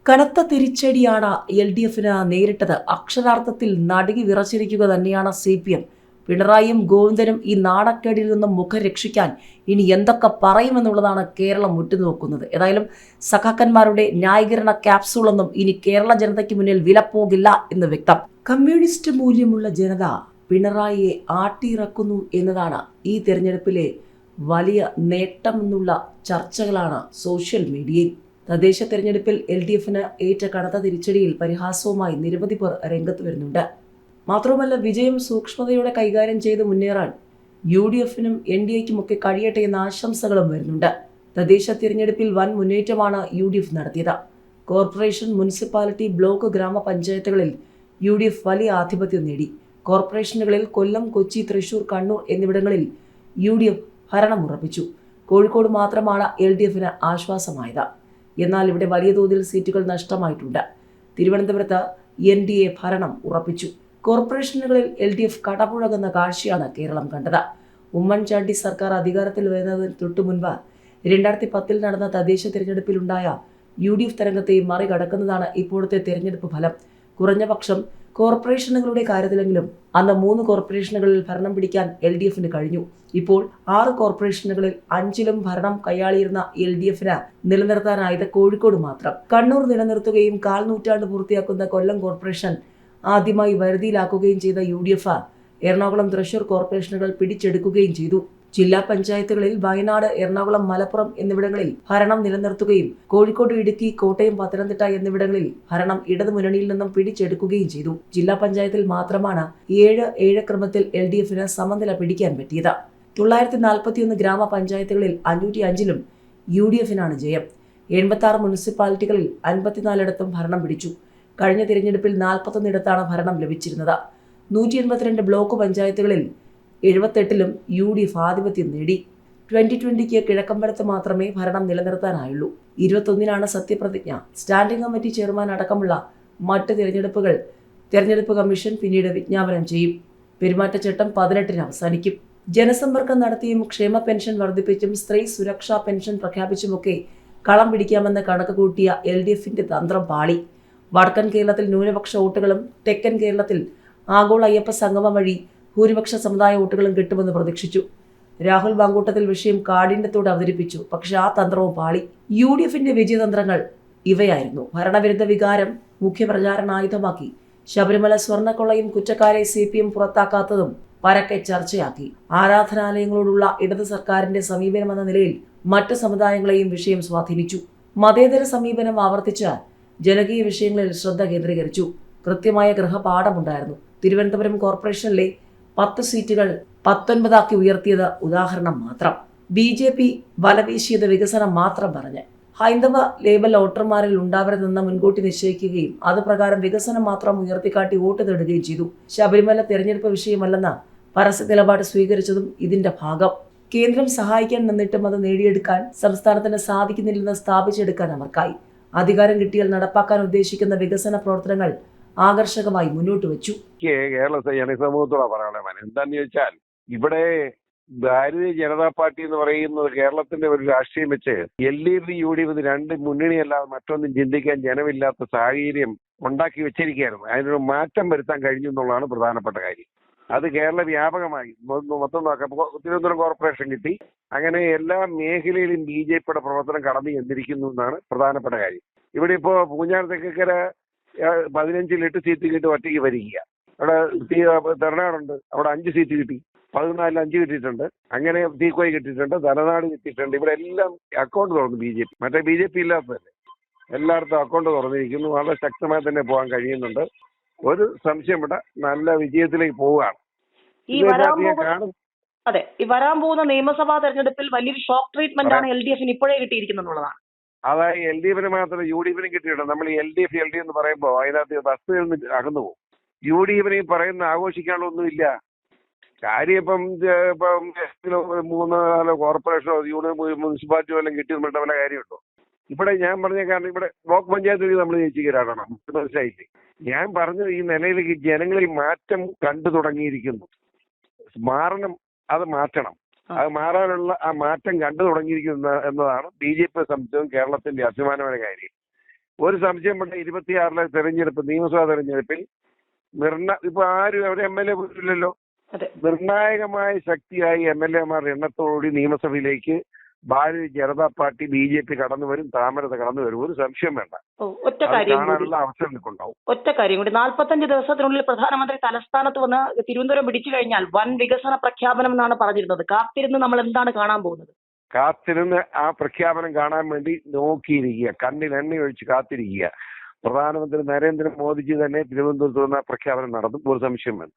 കനത്ത തിരിച്ചടിയാണ് L D എഫിന് നേരിട്ടത്. അക്ഷരാർത്ഥത്തിൽ നടുങ്ങി വിറച്ചിരിക്കുക തന്നെയാണ് CPM. പിണറായിയും ഗോവിന്ദനും ഈ നാണക്കേടിൽ നിന്നും മുഖം രക്ഷിക്കാൻ ഇനി എന്തൊക്കെ പറയുമെന്നുള്ളതാണ് കേരളം ഉറ്റുനോക്കുന്നത്. ഏതായാലും സഖാക്കന്മാരുടെ ന്യായീകരണ ക്യാപ്സൂളൊന്നും ഇനി കേരള ജനതയ്ക്ക് മുന്നിൽ വിലപ്പോകില്ല എന്ന് വ്യക്തം. കമ്മ്യൂണിസ്റ്റ് മൂല്യമുള്ള ജനത പിണറായിയെ ആട്ടിയിറക്കുന്നു എന്നതാണ് ഈ തെരഞ്ഞെടുപ്പിലെ വലിയ നേട്ടമെന്നുള്ള ചർച്ചകളാണ് സോഷ്യൽ മീഡിയയിൽ. തദ്ദേശ തെരഞ്ഞെടുപ്പിൽ LDFന് ഏറ്റ കനത്ത തിരിച്ചടിയിൽ പരിഹാസവുമായി നിരവധി പേർ രംഗത്ത് വരുന്നുണ്ട്. മാത്രവുമല്ല, വിജയം സൂക്ഷ്മതയോടെ കൈകാര്യം ചെയ്ത് മുന്നേറാൻ UDFനും NDAയ്ക്കുമൊക്കെ കഴിയട്ടെ എന്ന ആശംസകളും വരുന്നുണ്ട്. തദ്ദേശ തിരഞ്ഞെടുപ്പിൽ വൻ മുന്നേറ്റമാണ് UDF നടത്തിയത്. കോർപ്പറേഷൻ, മുനിസിപ്പാലിറ്റി, ബ്ലോക്ക്, ഗ്രാമപഞ്ചായത്തുകളിൽ UDF വലിയ ആധിപത്യം നേടി. കോർപ്പറേഷനുകളിൽ കൊല്ലം, കൊച്ചി, തൃശൂർ, കണ്ണൂർ എന്നിവിടങ്ങളിൽ UDF ഭരണം ഉറപ്പിച്ചു. കോഴിക്കോട് മാത്രമാണ് LDFന് ആശ്വാസമായത്. എന്നാൽ ഇവിടെ വലിയ തോതിൽ സീറ്റുകൾ നഷ്ടമായിട്ടുണ്ട്. തിരുവനന്തപുരത്ത് NDA ഭരണം ഉറപ്പിച്ചു. കോർപ്പറേഷനുകളിൽ LDF കടപുഴകുന്ന കാഴ്ചയാണ് കേരളം കണ്ടത്. ഉമ്മൻചാണ്ടി സർക്കാർ അധികാരത്തിൽ വരുന്നതിന് തൊട്ടു മുൻപ് 2010 നടന്ന തദ്ദേശ തിരഞ്ഞെടുപ്പിലുണ്ടായ UDF തരംഗത്തെ മറികടക്കുന്നതാണ് ഇപ്പോഴത്തെ തിരഞ്ഞെടുപ്പ് ഫലം. കുറഞ്ഞപക്ഷം കോർപ്പറേഷനുകളുടെ കാര്യത്തിലെങ്കിലും അന്ന് 3 കോർപ്പറേഷനുകളിൽ ഭരണം പിടിക്കാൻ LDFന് കഴിഞ്ഞു. ഇപ്പോൾ 6 കോർപ്പറേഷനുകളിൽ 5ലും ഭരണം കൈയാളിയിരുന്ന LDFന് നിലനിർത്താനായത് കോഴിക്കോട് മാത്രം. കണ്ണൂർ നിലനിർത്തുകയും 1/4 നൂറ്റാണ്ട് പൂർത്തിയാക്കുന്ന കൊല്ലം കോർപ്പറേഷൻ ആദ്യമായി വരുതിയിലാക്കുകയും ചെയ്ത UDF എറണാകുളം, തൃശൂർ കോർപ്പറേഷനുകൾ പിടിച്ചെടുക്കുകയും ചെയ്തു. ജില്ലാ പഞ്ചായത്തുകളിൽ വയനാട്, എറണാകുളം, മലപ്പുറം എന്നിവിടങ്ങളിൽ ഭരണം നിലനിർത്തുകയും കോഴിക്കോട്, ഇടുക്കി, കോട്ടയം, പത്തനംതിട്ട എന്നിവിടങ്ങളിൽ ഭരണം ഇടതുമുന്നണിയിൽ നിന്നും പിടിച്ചെടുക്കുകയും ചെയ്തു. ജില്ലാ പഞ്ചായത്തിൽ മാത്രമാണ് 7-7 ക്രമത്തിൽ LDFന് സമനില പിടിക്കാൻ പറ്റിയത്. 941 ഗ്രാമപഞ്ചായത്തുകളിൽ 505ലും UDFനാണ് ജയം. 86 മുനിസിപ്പാലിറ്റികളിൽ 54ഇടത്തും ഭരണം പിടിച്ചു. കഴിഞ്ഞ തിരഞ്ഞെടുപ്പിൽ 41ഇടത്താണ് ഭരണം ലഭിച്ചിരുന്നത്. 182 ബ്ലോക്ക് പഞ്ചായത്തുകളിൽ 78ലും UDF ആധിപത്യം നേടി. 2020 കിഴക്കമ്പലത്ത് മാത്രമേ ഭരണം നിലനിർത്താനായുള്ളൂ. 21നാണ് സത്യപ്രതിജ്ഞ. സ്റ്റാൻഡിംഗ് കമ്മിറ്റി ചെയർമാൻ അടക്കമുള്ള മറ്റ് തെരഞ്ഞെടുപ്പ് കമ്മീഷൻ പിന്നീട് വിജ്ഞാപനം ചെയ്യും. പെരുമാറ്റച്ചട്ടം 18-ന് അവസാനിക്കും. ജനസമ്പർക്കം നടത്തിയും ക്ഷേമ പെൻഷൻ വർദ്ധിപ്പിച്ചും സ്ത്രീ സുരക്ഷാ പെൻഷൻ പ്രഖ്യാപിച്ചുമൊക്കെ കളം പിടിക്കാമെന്ന് കണക്ക് കൂട്ടിയ LDFന്റെ തന്ത്രം പാളി. വടക്കൻ കേരളത്തിൽ ന്യൂനപക്ഷ വോട്ടുകളും തെക്കൻ കേരളത്തിൽ ആഗോള അയ്യപ്പ സംഗമം വഴി ഭൂരിപക്ഷ സമുദായ വോട്ടുകളും കിട്ടുമെന്ന് പ്രതീക്ഷിച്ചു. രാഹുൽ മാങ്കൂട്ടത്തിൽ വിഷയം കാഠിന്യത്തോടെ അവതരിപ്പിച്ചു. പക്ഷേ ആ തന്ത്രവും പാളി. UDFന്റെ വിജയതന്ത്രങ്ങൾ ഇവയായിരുന്നു. ഭരണവിരുദ്ധ വികാരം മുഖ്യ പ്രചാരണായുധമാക്കി. ശബരിമല സ്വർണ്ണക്കൊള്ളയും കുറ്റക്കാരെ CPM പുറത്താക്കാത്തതും പരക്കെ ചർച്ചയാക്കി. ആരാധനാലയങ്ങളോടുള്ള ഇടത് സർക്കാരിന്റെ സമീപനമെന്ന നിലയിൽ മറ്റ് സമുദായങ്ങളെയും വിഷയം സ്വാധീനിച്ചു. മതേതര സമീപനം ആവർത്തിച്ച് ജനകീയ വിഷയങ്ങളിൽ ശ്രദ്ധ കേന്ദ്രീകരിച്ചു. കൃത്യമായ ഗൃഹപാഠമുണ്ടായിരുന്നു. തിരുവനന്തപുരം കോർപ്പറേഷനിലെ 10 സീറ്റുകൾ 19 ഉയർത്തിയത് ഉദാഹരണം മാത്രം. BJP വലവീശിയത് വികസനം മാത്രം പറഞ്ഞ്. ഹൈന്ദവ ലേബൽ വോട്ടർമാരിൽ ഉണ്ടാവരുതെന്ന് മുൻകൂട്ടി നിശ്ചയിക്കുകയും അതുപ്രകാരം വികസനം മാത്രം ഉയർത്തിക്കാട്ടി വോട്ട് തേടുകയും ചെയ്തു. ശബരിമല തെരഞ്ഞെടുപ്പ് വിഷയമല്ലെന്ന് പരസ്യ നിലപാട് സ്വീകരിച്ചതും ഇതിന്റെ ഭാഗം. കേന്ദ്രം സഹായിക്കാൻ നിന്നിട്ടും അത് നേടിയെടുക്കാൻ സംസ്ഥാനത്തിന് സാധിക്കുന്നില്ലെന്ന് സ്ഥാപിച്ചെടുക്കാൻ അവർക്കായി. അധികാരം കിട്ടിയാൽ നടപ്പാക്കാൻ ഉദ്ദേശിക്കുന്ന വികസന പ്രവർത്തനങ്ങൾ ആകർഷകമായി മുന്നോട്ട് വെച്ചു. കേരള ജനസമൂഹത്തോടെ പറയാനുള്ളത് എന്താന്ന് ചോദിച്ചാൽ, ഇവിടെ ഭാരതീയ ജനതാ പാർട്ടി എന്ന് പറയുന്നത് കേരളത്തിന്റെ ഒരു രാഷ്ട്രീയം വെച്ച് LDF UDF 2 മുന്നണിയല്ലാതെ മറ്റൊന്നും ചിന്തിക്കാൻ ജനമില്ലാത്ത സാഹചര്യം ഉണ്ടാക്കി വെച്ചിരിക്കുകയായിരുന്നു. അതിനൊരു മാറ്റം വരുത്താൻ കഴിഞ്ഞു എന്നുള്ളതാണ് പ്രധാനപ്പെട്ട കാര്യം. അത് കേരള വ്യാപകമായി മൊത്തം നോക്കാം. തിരുവനന്തപുരം കോർപ്പറേഷൻ കിട്ടി. അങ്ങനെ എല്ലാ മേഖലയിലും BJPയുടെ പ്രവർത്തനം കടന്നു ചെന്നിരിക്കുന്നു എന്നാണ് പ്രധാനപ്പെട്ട കാര്യം. ഇവിടെ ഇപ്പോ പൂഞ്ഞാർ തെക്കക്കര 15-ൽ 8 സീറ്റ് കിട്ടി ഒറ്റയ്ക്ക് ഭരിക്കുക. അവിടെ തെരനാടുണ്ട്, അവിടെ 5 സീറ്റ് കിട്ടി. 14-ൽ 5 കിട്ടിയിട്ടുണ്ട്. അങ്ങനെ തീക്കോയി കിട്ടിയിട്ടുണ്ട്, തലനാട് കിട്ടിയിട്ടുണ്ട്. ഇവിടെ എല്ലാം അക്കൗണ്ട് തുറന്നു BJP. മറ്റേ BJP ഇല്ലാത്തതല്ലേ, എല്ലായിടത്തും അക്കൗണ്ട് തുറന്നിരിക്കുന്നു. വളരെ ശക്തമായി തന്നെ പോകാൻ കഴിയുന്നുണ്ട്. ഒരു സംശയം ഇവിടെ നല്ല വിജയത്തിലേക്ക് പോവുകയാണ്. ഈ വരാൻ പോകുന്ന നിയമസഭാ തെരഞ്ഞെടുപ്പിൽ വലിയൊരു ഷോക്ക് ട്രീറ്റ്മെന്റ് ആണ് LDFന് ഇപ്പോഴേ കിട്ടിയിരിക്കുന്നുള്ളതാണ്. അതായത് LDFന് മാത്രം UDFനും കിട്ടിയിട്ടുണ്ട്. നമ്മൾ LDF എന്ന് പറയുമ്പോൾ അതിനകത്ത് വസ്തുതയിൽ നിന്ന് അകന്നു പോകും. UDFന് പറയുന്ന ആഘോഷിക്കാനുള്ളൊന്നുമില്ല. കാര്യം ഇപ്പം 3-4 കോർപ്പറേഷനോ മുനിസിപ്പാലിറ്റിയോ എല്ലാം കിട്ടിയെന്നിട്ട് വല്ല കാര്യമുണ്ടോ? ഇവിടെ ഞാൻ പറഞ്ഞ കാരണം ഇവിടെ ബ്ലോക്ക് പഞ്ചായത്ത് നമ്മൾ ജയിച്ചുകയറാണ്. മനസ്സിലായില്ലേ? ഞാൻ പറഞ്ഞത് ഈ നിലയിലേക്ക് ജനങ്ങളിൽ മാറ്റം കണ്ടു തുടങ്ങിയിരിക്കുന്നു. മാറണം, അത് മാറ്റണം. അത് മാറാനുള്ള ആ മാറ്റം കണ്ടു തുടങ്ങിയിരിക്കുന്നു എന്നതാണ് BJP സംബന്ധിച്ചും കേരളത്തിന്റെ അഭിമാനമായ കാര്യം. ഒരു സംശയം വേണ്ട, 26 തെരഞ്ഞെടുപ്പ്, നിയമസഭാ തെരഞ്ഞെടുപ്പിൽ ഇപ്പൊ ആരും അവരെ MLA പോയിട്ടില്ലല്ലോ. നിർണായകമായ ശക്തിയായി MLA-മാരുടെ എണ്ണത്തോടുകൂടി നിയമസഭയിലേക്ക് ഭാരതീയ ജനതാ പാർട്ടി BJP കടന്നു വരും, താമരത കടന്നു വരും. ഒരു സംശയം വേണ്ട. കാണാനുള്ള അവസരം ഉണ്ടാവും. ഒറ്റ കാര്യം കൂടി, 45 ദിവസത്തിനുള്ളിൽ പ്രധാനമന്ത്രി തലസ്ഥാനത്ത് വന്ന് തിരുവനന്തപുരം പിടിച്ചു കഴിഞ്ഞാൽ വൻ വികസന പ്രഖ്യാപനം എന്നാണ് പറഞ്ഞിരുന്നത്. കാത്തിരുന്ന് നമ്മൾ എന്താണ് കാണാൻ പോകുന്നത്? കാത്തിരുന്ന് ആ പ്രഖ്യാപനം കാണാൻ വേണ്ടി നോക്കിയിരിക്കുക, കണ്ണിൽ എണ്ണ ഒഴിച്ച് കാത്തിരിക്കുക. പ്രധാനമന്ത്രി നരേന്ദ്രമോദിജി തന്നെ തിരുവനന്തപുരത്ത് വന്ന പ്രഖ്യാപനം നടത്തും. ഒരു സംശയം വേണ്ട.